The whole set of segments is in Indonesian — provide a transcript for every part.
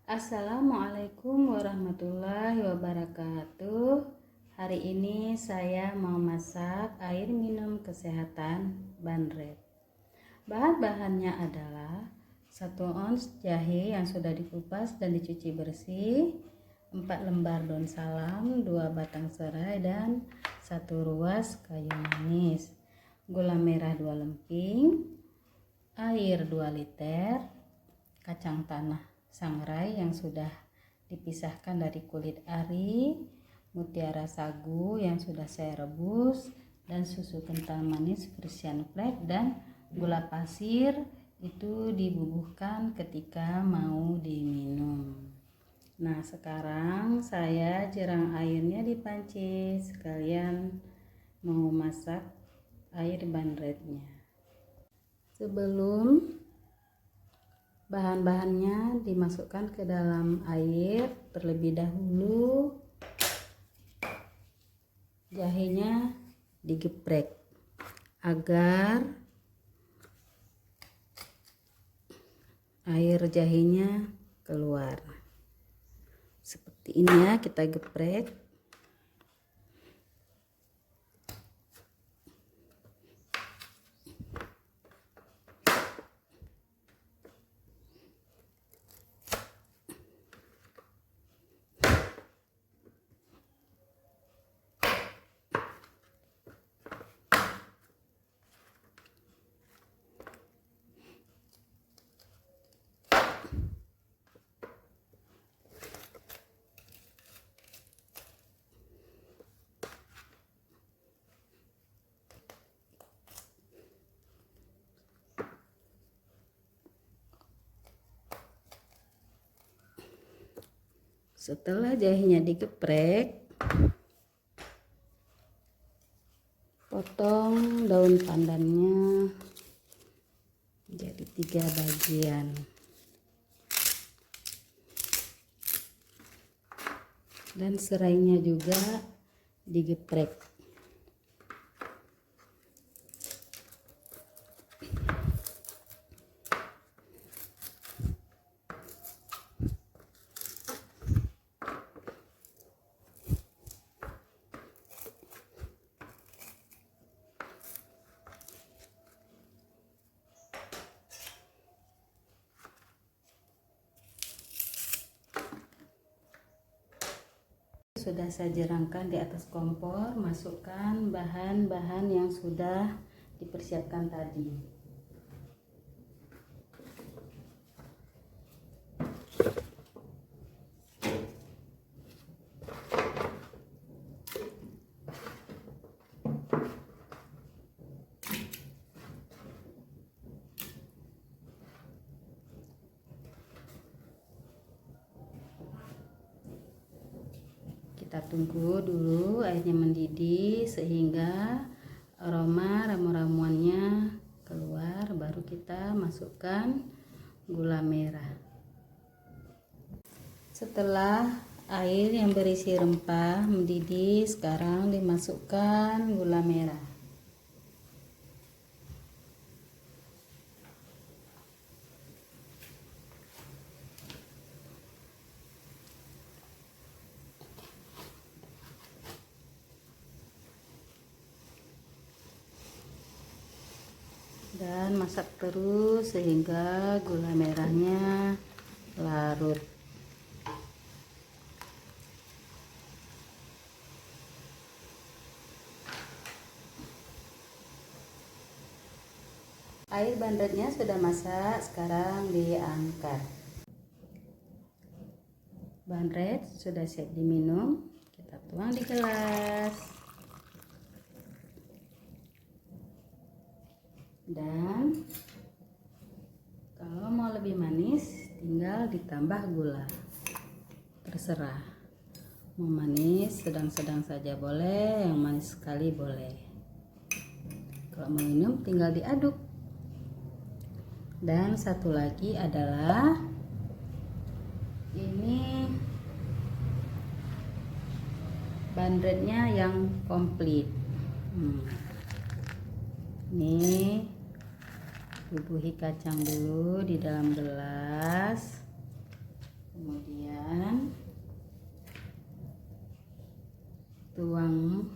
Assalamualaikum warahmatullahi wabarakatuh. Hari ini saya mau masak air minum kesehatan Banred. Bahan-bahannya adalah 1 ons jahe yang sudah dikupas dan dicuci bersih, 4 lembar daun salam, 2 batang serai, dan 1 ruas kayu manis, gula merah 2 lemping, air 2 liter, kacang tanah sangrai yang sudah dipisahkan dari kulit ari, mutiara sagu yang sudah saya rebus, dan susu kental manis Frisian Flag, dan gula pasir itu dibubuhkan ketika mau diminum. Nah, sekarang saya jirang airnya di panci sekalian mau masak air Banrednya. Sebelum bahan-bahannya dimasukkan ke dalam air, terlebih dahulu jahenya digeprek agar air jahenya keluar. Seperti ini ya, kita geprek. Setelah jahenya digeprek, potong daun pandannya jadi 3 bagian. Dan serainya juga digeprek. Sudah saya jerangkan di atas kompor, masukkan bahan-bahan yang sudah dipersiapkan tadi. Kita tunggu dulu airnya mendidih sehingga aroma ramu-ramuannya keluar, baru kita masukkan gula merah. Setelah air yang berisi rempah mendidih, sekarang dimasukkan gula merah. Dan masak terus sehingga gula merahnya larut. Air Banrednya sudah masak, sekarang diangkat. Banred sudah siap diminum, kita tuang di gelas. Dan kalau mau lebih manis tinggal ditambah gula, terserah, mau manis sedang-sedang saja boleh, yang manis sekali boleh. Kalau mau minum tinggal diaduk. Dan satu lagi adalah ini Banrednya yang komplit. Ini bubuhi kacang dulu di dalam gelas, Kemudian tuang,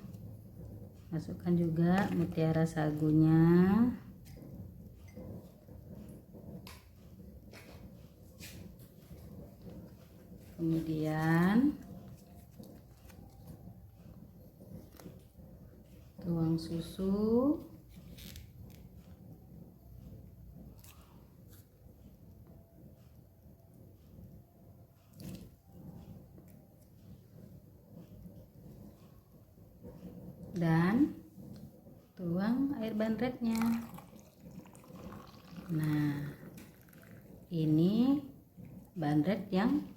masukkan juga mutiara sagunya. Kemudian tuang susu. Dan tuang air bandretnya. Nah, ini bandret yang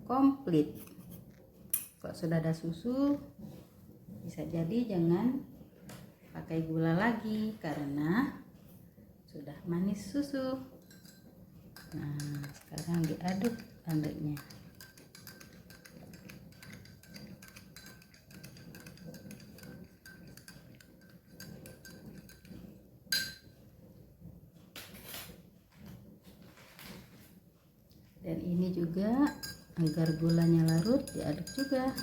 komplit. Kok sudah ada susu, bisa jadi jangan pakai gula lagi karena sudah manis susu. Nah, sekarang diaduk bandretnya. Dan ini juga agar gulanya larut, diaduk juga.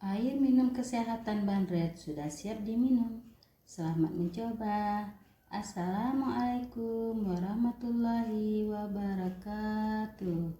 Air minum kesehatan Bandret sudah siap diminum. Selamat mencoba. Assalamualaikum warahmatullahi wabarakatuh.